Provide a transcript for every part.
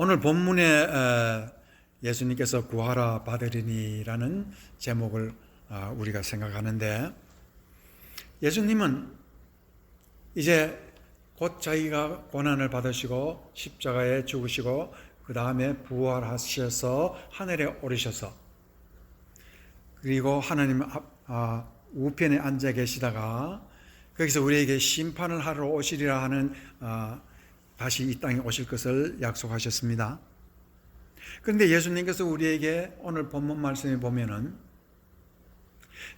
오늘 본문에 예수님께서 구하라 받으리니라는 제목을 우리가 생각하는데, 예수님은 이제 곧 자기가 고난을 받으시고 십자가에 죽으시고 그 다음에 부활하셔서 하늘에 오르셔서 그리고 하나님 우편에 앉아 계시다가 거기서 우리에게 심판을 하러 오시리라 하는 다시 이 땅에 오실 것을 약속하셨습니다. 그런데 예수님께서 우리에게 오늘 본문 말씀에 보면은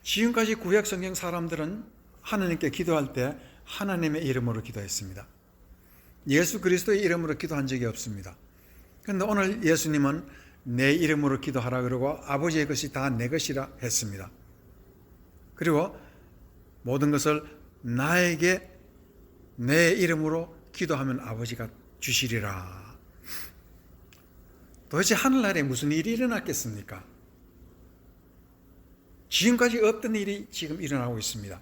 지금까지 구약 성경 사람들은 하나님께 기도할 때 하나님의 이름으로 기도했습니다. 예수 그리스도의 이름으로 기도한 적이 없습니다. 그런데 오늘 예수님은 내 이름으로 기도하라 그러고 아버지의 것이 다 내 것이라 했습니다. 그리고 모든 것을 나에게 내 이름으로 기도하면 아버지가 주시리라. 도대체 하늘나라에 무슨 일이 일어났겠습니까? 지금까지 없던 일이 지금 일어나고 있습니다.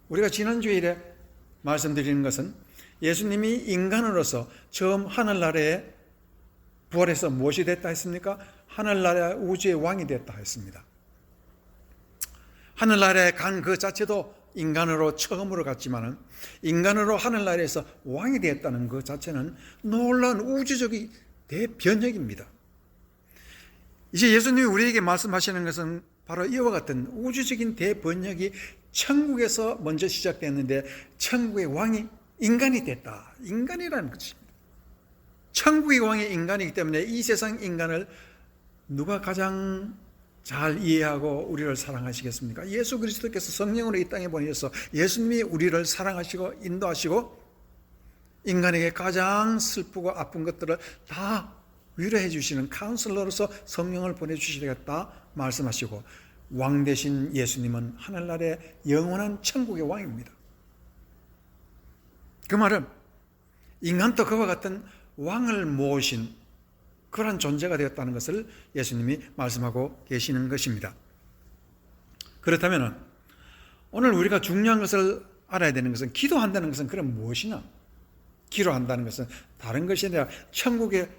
우리가 지난주일에 말씀드리는 것은 예수님이 인간으로서 처음 하늘나라에 부활해서 무엇이 됐다 했습니까? 하늘나라 우주의 왕이 됐다 했습니다. 하늘나라에 간 그 자체도 인간으로 처음으로 갔지만은 인간으로 하늘나라에서 왕이 되었다는 그 자체는 놀라운 우주적인 대변혁입니다. 이제 예수님이 우리에게 말씀하시는 것은 바로 이와 같은 우주적인 대변혁이 천국에서 먼저 시작됐는데 천국의 왕이 인간이 됐다. 인간이라는 것입니다. 천국의 왕이 인간이기 때문에 이 세상 인간을 누가 가장 잘 이해하고 우리를 사랑하시겠습니까? 예수 그리스도께서 성령으로 이 땅에 보내셔서 예수님이 우리를 사랑하시고 인도하시고 인간에게 가장 슬프고 아픈 것들을 다 위로해 주시는 카운슬러로서 성령을 보내주시겠다 말씀하시고, 왕 되신 예수님은 하늘나라의 영원한 천국의 왕입니다. 그 말은 인간도 그와 같은 왕을 모신 그런 존재가 되었다는 것을 예수님이 말씀하고 계시는 것입니다. 그렇다면 오늘 우리가 중요한 것을 알아야 되는 것은, 기도한다는 것은 그럼 무엇이냐? 기도한다는 것은 다른 것이 아니라 천국에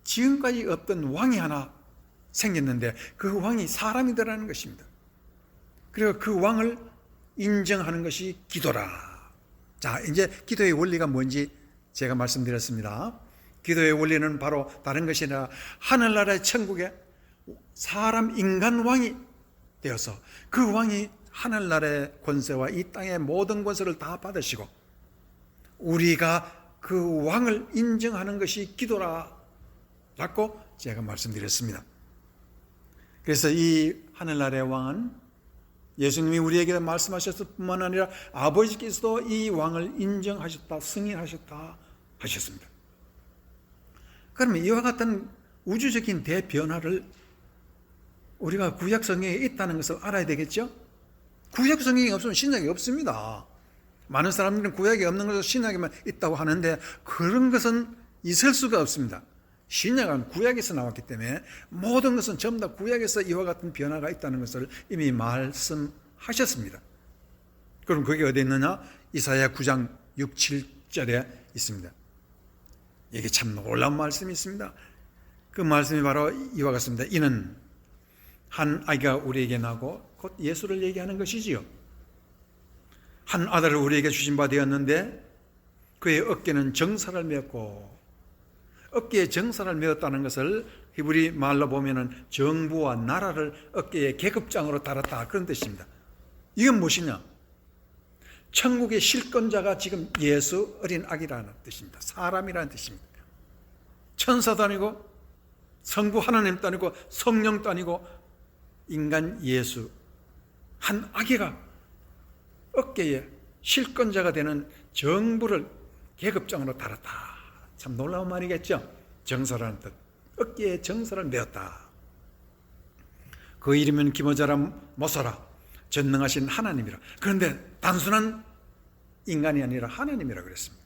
지금까지 없던 왕이 하나 생겼는데 그 왕이 사람이더라는 것입니다. 그리고 그 왕을 인정하는 것이 기도라. 자, 이제 기도의 원리가 뭔지 제가 말씀드렸습니다. 기도의 원리는 바로 다른 것이 아니라 하늘나라의 천국에 사람 인간 왕이 되어서 그 왕이 하늘나라의 권세와 이 땅의 모든 권세를 다 받으시고 우리가 그 왕을 인정하는 것이 기도라 라고 제가 말씀드렸습니다. 그래서 이 하늘나라의 왕은 예수님이 우리에게 말씀하셨을 뿐만 아니라 아버지께서도 이 왕을 인정하셨다, 승인하셨다 하셨습니다. 그러면 이와 같은 우주적인 대변화를 우리가 구약 성경에 있다는 것을 알아야 되겠죠? 구약 성경이 없으면 신약이 없습니다. 많은 사람들은 구약이 없는 것을 신약에만 있다고 하는데 그런 것은 있을 수가 없습니다. 신약은 구약에서 나왔기 때문에 모든 것은 전부 다 구약에서 이와 같은 변화가 있다는 것을 이미 말씀하셨습니다. 그럼 그게 어디 있느냐? 이사야 9장 6, 7절에 있습니다. 이게 참 놀라운 말씀이 있습니다. 그 말씀이 바로 이와 같습니다. 이는 한 아기가 우리에게 나고, 곧 예수를 얘기하는 것이지요. 한 아들을 우리에게 주신 바 되었는데 그의 어깨는 정사를 메었고, 어깨에 정사를 메었다는 것을 히브리 말로 보면은 정부와 나라를 어깨에 계급장으로 달았다, 그런 뜻입니다. 이건 무엇이냐? 천국의 실권자가 지금 예수 어린 아기라는 뜻입니다. 사람이라는 뜻입니다. 천사도 아니고 성부 하나님도 아니고 성령도 아니고 인간 예수 한 아기가 어깨에 실권자가 되는 정부를 계급장으로 달았다. 참 놀라운 말이겠죠? 정사라는 뜻. 어깨에 정사를 메었다. 그 이름은 기모자라 모사라, 전능하신 하나님이라. 그런데 단순한 인간이 아니라 하나님이라 그랬습니다.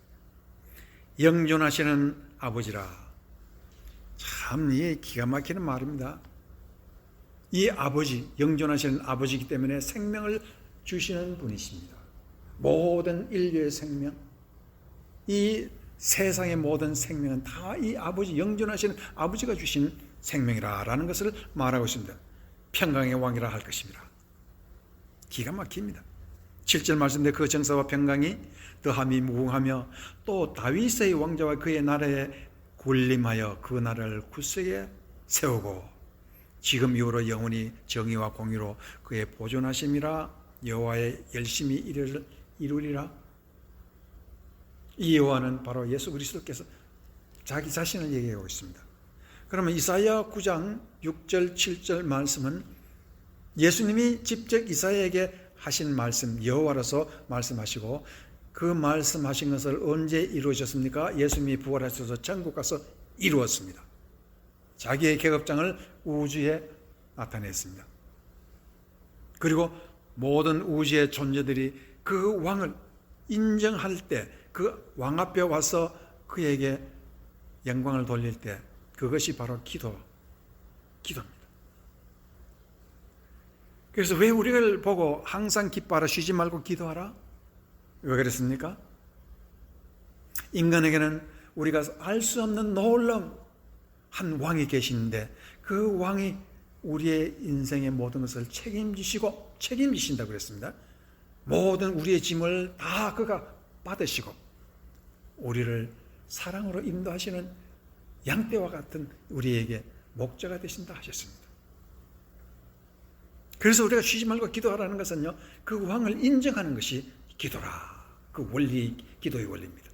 영존하시는 아버지라. 참 이 기가 막히는 말입니다. 이 아버지, 영존하시는 아버지이기 때문에 생명을 주시는 분이십니다. 모든 인류의 생명, 이 세상의 모든 생명은 다 이 아버지, 영존하시는 아버지가 주신 생명이라는 것을 말하고 있습니다. 평강의 왕이라 할 것입니다. 기가 막힙니다. 7절 말씀대 그 정사와 평강이 더함이 무궁하며 또 다윗의 왕자와 그의 나라에 군림하여 그 나라를 굳세게 세우고 지금 이후로 영원히 정의와 공의로 그의 보존하심이라 여호와의 열심히 이루리라. 이 여호와는 바로 예수 그리스도께서 자기 자신을 얘기하고 있습니다. 그러면 이사야 9장 6절 7절 말씀은 예수님이 직접 이사야에게 하신 말씀, 여호와로서 말씀하시고 그 말씀하신 것을 언제 이루셨습니까? 예수님이 부활하셔서 천국 가서 이루었습니다. 자기의 계급장을 우주에 나타냈습니다. 그리고 모든 우주의 존재들이 그 왕을 인정할 때, 그 왕 앞에 와서 그에게 영광을 돌릴 때, 그것이 바로 기도입니다. 그래서 왜 우리를 보고 항상 기뻐하라, 쉬지 말고 기도하라? 왜 그랬습니까? 인간에게는 우리가 알 수 없는 놀라운 한 왕이 계시는데 그 왕이 우리의 인생의 모든 것을 책임지신다고 그랬습니다. 모든 우리의 짐을 다 그가 받으시고 우리를 사랑으로 인도하시는 양떼와 같은 우리에게 목자가 되신다 하셨습니다. 그래서 우리가 쉬지 말고 기도하라는 것은요, 그 왕을 인정하는 것이 기도라. 그 원리, 기도의 원리입니다.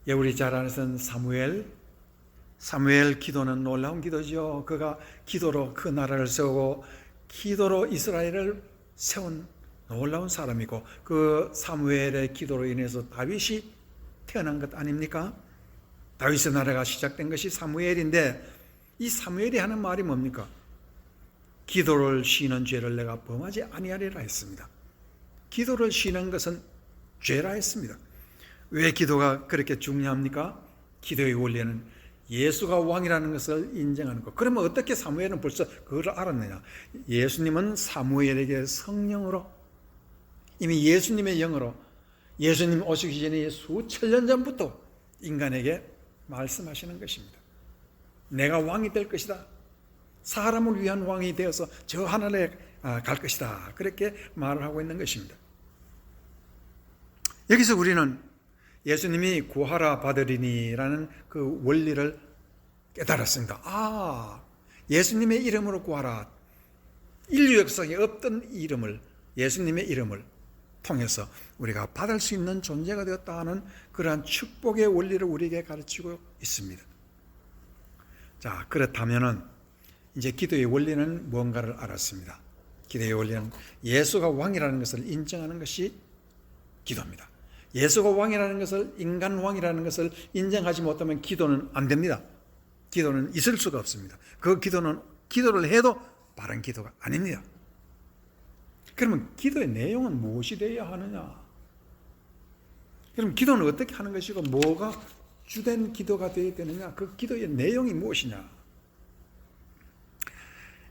예, 우리 잘 아는 사무엘 기도는 놀라운 기도죠. 그가 기도로 그 나라를 세우고 기도로 이스라엘을 세운 놀라운 사람이고 그 사무엘의 기도로 인해서 다윗이 태어난 것 아닙니까? 다윗의 나라가 시작된 것이 사무엘인데 이 사무엘이 하는 말이 뭡니까? 기도를 쉬는 죄를 내가 범하지 아니하리라 했습니다. 기도를 쉬는 것은 죄라 했습니다. 왜 기도가 그렇게 중요합니까? 기도의 원리는 예수가 왕이라는 것을 인정하는 것. 그러면 어떻게 사무엘은 벌써 그걸 알았느냐? 예수님은 사무엘에게 성령으로 이미 예수님의 영으로 예수님 오시기 전에 수천 년 전부터 인간에게 말씀하시는 것입니다. 내가 왕이 될 것이다. 사람을 위한 왕이 되어서 저 하늘에 갈 것이다. 그렇게 말을 하고 있는 것입니다. 여기서 우리는 예수님이 구하라 받으리니라는 그 원리를 깨달았습니다. 예수님의 이름으로 구하라. 인류 역사에 없던 이름을, 예수님의 이름을 통해서 우리가 받을 수 있는 존재가 되었다 하는 그러한 축복의 원리를 우리에게 가르치고 있습니다. 자, 그렇다면은 이제 기도의 원리는 무언가를 알았습니다. 기도의 원리는 예수가 왕이라는 것을 인정하는 것이 기도입니다. 예수가 왕이라는 것을, 인간 왕이라는 것을 인정하지 못하면 기도는 안 됩니다. 기도는 있을 수가 없습니다. 그 기도를 해도 바른 기도가 아닙니다. 그러면 기도의 내용은 무엇이 되어야 하느냐? 그럼 기도는 어떻게 하는 것이고 뭐가 주된 기도가 되어야 되느냐? 그 기도의 내용이 무엇이냐?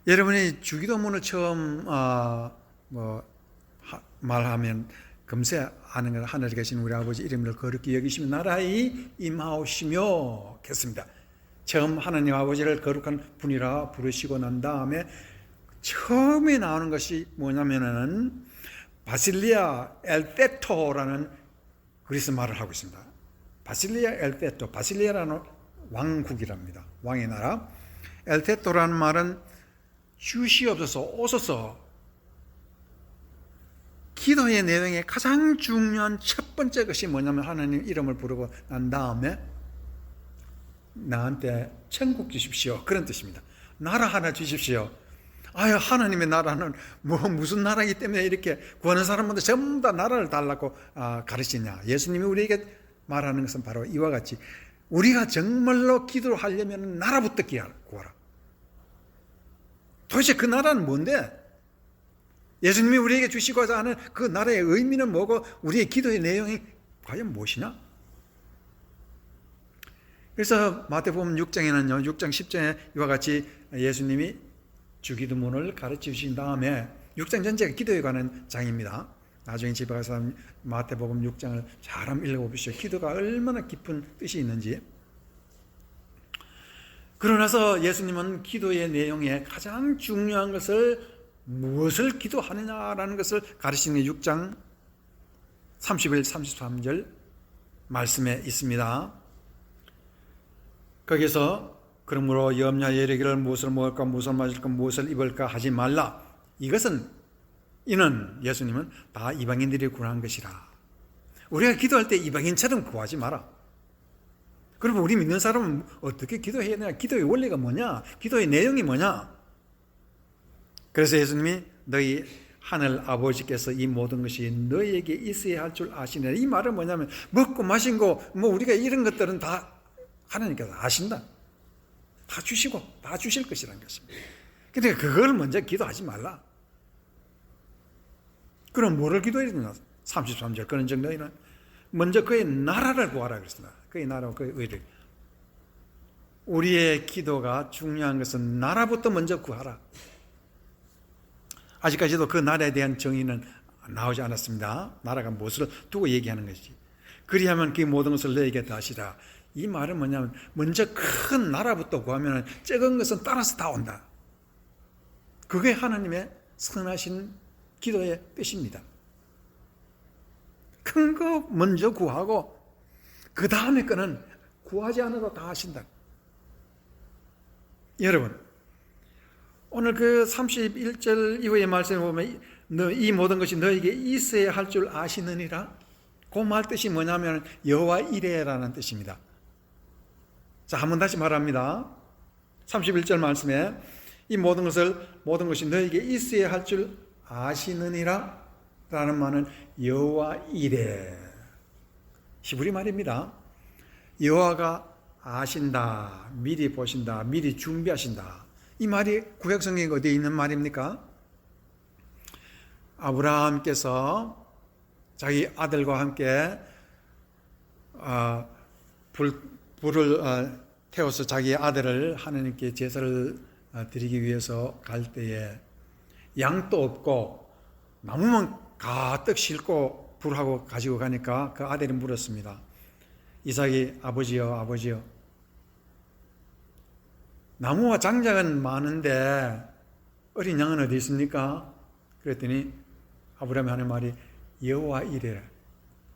여러분이 주기도문을 처음 말하면 금세 아는 건 하늘에 계신 우리 아버지 이름을 거룩히 여기시며 나라의 임하오시며 했습니다. 처음 하나님 아버지를 거룩한 분이라 부르시고 난 다음에 처음에 나오는 것이 뭐냐면은 바실리아 엘테토라는 그리스 말을 하고 있습니다. 바실리아 엘테토, 바실리아라는 왕국이랍니다. 왕의 나라. 엘테토라는 말은 주시옵소서, 오소서. 기도의 내용의 가장 중요한 첫 번째 것이 뭐냐면 하나님 이름을 부르고 난 다음에 나한테 천국 주십시오. 그런 뜻입니다. 나라 하나 주십시오. 하나님의 나라는 무슨 나라이기 때문에 이렇게 구하는 사람한테 전부 다 나라를 달라고 가르치냐. 예수님이 우리에게 말하는 것은 바로 이와 같이 우리가 정말로 기도를 하려면 나라부터 구하라. 도대체 그 나라는 뭔데? 예수님이 우리에게 주시고자 하는 그 나라의 의미는 뭐고 우리의 기도의 내용이 과연 무엇이냐? 그래서 마태복음 6장에는요, 6장 10장에 이와 같이 예수님이 주기도문을 가르쳐 주신 다음에 6장 전체가 기도에 관한 장입니다. 나중에 집에 가서 마태복음 6장을 잘 한번 읽어보십시오. 기도가 얼마나 깊은 뜻이 있는지. 그러나서 예수님은 기도의 내용에 가장 중요한 것을 무엇을 기도하느냐라는 것을 가르치는 6장 31, 33절 말씀에 있습니다. 거기서 그러므로 염려에 이르기를 무엇을 먹을까 무엇을 마실까 무엇을 입을까 하지 말라. 이는 예수님은 다 이방인들이 구한 것이라. 우리가 기도할 때 이방인처럼 구하지 마라. 그러면 우리 믿는 사람은 어떻게 기도해야 되냐? 기도의 원리가 뭐냐? 기도의 내용이 뭐냐? 그래서 예수님이 너희 하늘 아버지께서 이 모든 것이 너희에게 있어야 할 줄 아시느라. 이 말은 뭐냐면 먹고 마신 거 우리가 이런 것들은 다 하나님께서 아신다. 다 주시고 다 주실 것이라는 것입니다. 그러니까 그걸 먼저 기도하지 말라. 그럼 뭐를 기도해야 되나? 33절 그런 적 너희는 먼저 그의 나라를 구하라 그랬습니다. 그의 나라와 그의 의를. 우리의 기도가 중요한 것은 나라부터 먼저 구하라. 아직까지도 그 나라에 대한 정의는 나오지 않았습니다. 나라가 무엇을 두고 얘기하는 것이지. 그리하면 그 모든 것을 너에게 다시라. 이 말은 뭐냐면 먼저 큰 나라부터 구하면 작은 것은 따라서 다 온다. 그게 하나님의 선하신 기도의 뜻입니다. 큰 거 먼저 구하고 그 다음에 거는 구하지 않아도 다 하신다. 여러분, 오늘 그 31절 이후의 말씀에 보면 이 모든 것이 너에게 있어야 할 줄 아시느니라. 그 말 뜻이 뭐냐면 여호와 이레라는 뜻입니다. 자, 한번 다시 말합니다. 31절 말씀에 이 모든 것이 너에게 있어야 할 줄 아시느니라 라는 말은 여호와 이레, 히브리 말입니다. 여호와가 아신다, 미리 보신다, 미리 준비하신다. 이 말이 구약 성경에 어디에 있는 말입니까? 아브라함께서 자기 아들과 함께 불을 태워서 자기 아들을 하나님께 제사를 드리기 위해서 갈 때에 양도 없고 나무만 가득 싣고 불하고 가지고 가니까 그 아들이 물었습니다. 이삭이 아버지요 나무와 장작은 많은데 어린 양은 어디 있습니까? 그랬더니 아브라함이 하는 말이 여호와 이레라.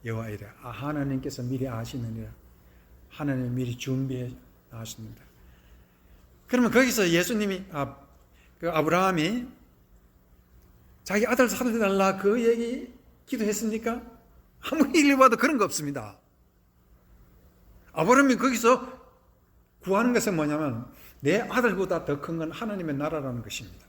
여호와 이레. 하나님께서 미리 아시느니라. 하나님이 미리 준비해 하십니다. 그러면 거기서 예수님이 아브라함이 자기 아들 살려달라 그 얘기 기도했습니까? 아무리 읽어봐도 그런 거 없습니다. 아브라함이 거기서 구하는 것은 뭐냐면 내 아들보다 더 큰 건 하나님의 나라라는 것입니다.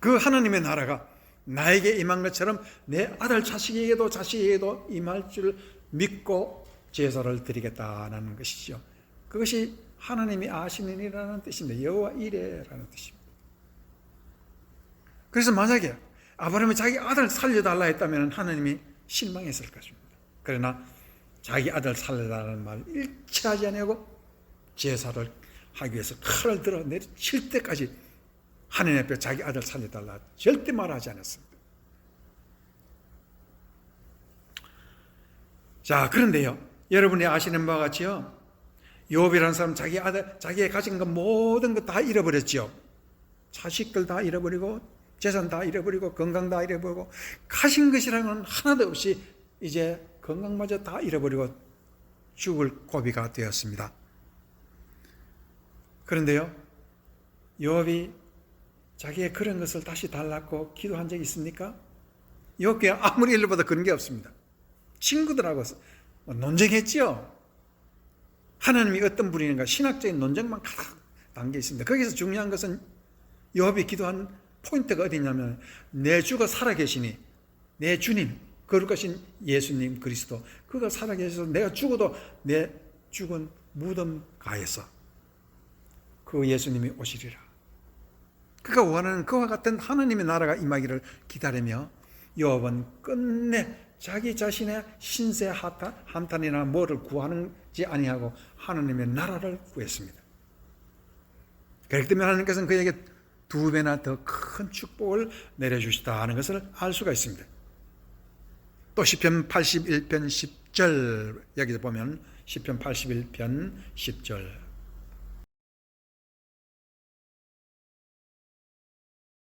그 하나님의 나라가 나에게 임한 것처럼 내 아들 자식에게도 임할 줄 믿고 제사를 드리겠다는 것이죠. 그것이 하나님이 아시느니라는 뜻입니다. 여호와 이레라는 뜻입니다. 그래서 만약에 아브라함이 자기 아들 살려달라 했다면 하나님이 실망했을 것입니다. 그러나 자기 아들 살려달라는 말을 일치하지 않고 제사를 하기 위해서 칼을 들어 내리칠 때까지 하나님 앞에 자기 아들 살려달라 절대 말하지 않았습니다. 자, 그런데요, 여러분이 아시는 바와 같이요, 욥이라는 사람 자기의 가진 것 모든 것 다 잃어버렸죠. 자식들 다 잃어버리고 재산 다 잃어버리고 건강 다 잃어버리고 가진 것이라는 건 하나도 없이 이제 건강마저 다 잃어버리고 죽을 고비가 되었습니다. 그런데요, 욥이 자기의 그런 것을 다시 달라고 기도한 적이 있습니까? 욥기 아무리 읽어봐도 그런 게 없습니다. 친구들하고 논쟁했지요. 하나님이 어떤 분인가 신학적인 논쟁만 가득 담겨 있습니다. 거기서 중요한 것은 욥이 기도한 포인트가 어디냐면 내 주가 살아계시니 내 주님 거룩하신 예수님 그리스도 그가 살아계셔서 내가 죽어도 내 죽은 무덤 가에서 그 예수님이 오시리라. 그가 원하는 그와 같은 하나님의 나라가 임하기를 기다리며 욥은 끝내 자기 자신의 신세 한탄이나 뭐를 구하는지 아니하고 하나님의 나라를 구했습니다. 그렇기 때문에 하나님께서는 그에게 2배나 더 큰 축복을 내려주시다 하는 것을 알 수가 있습니다. 또 시편 81편 10절 여기서 보면 시편 81편 10절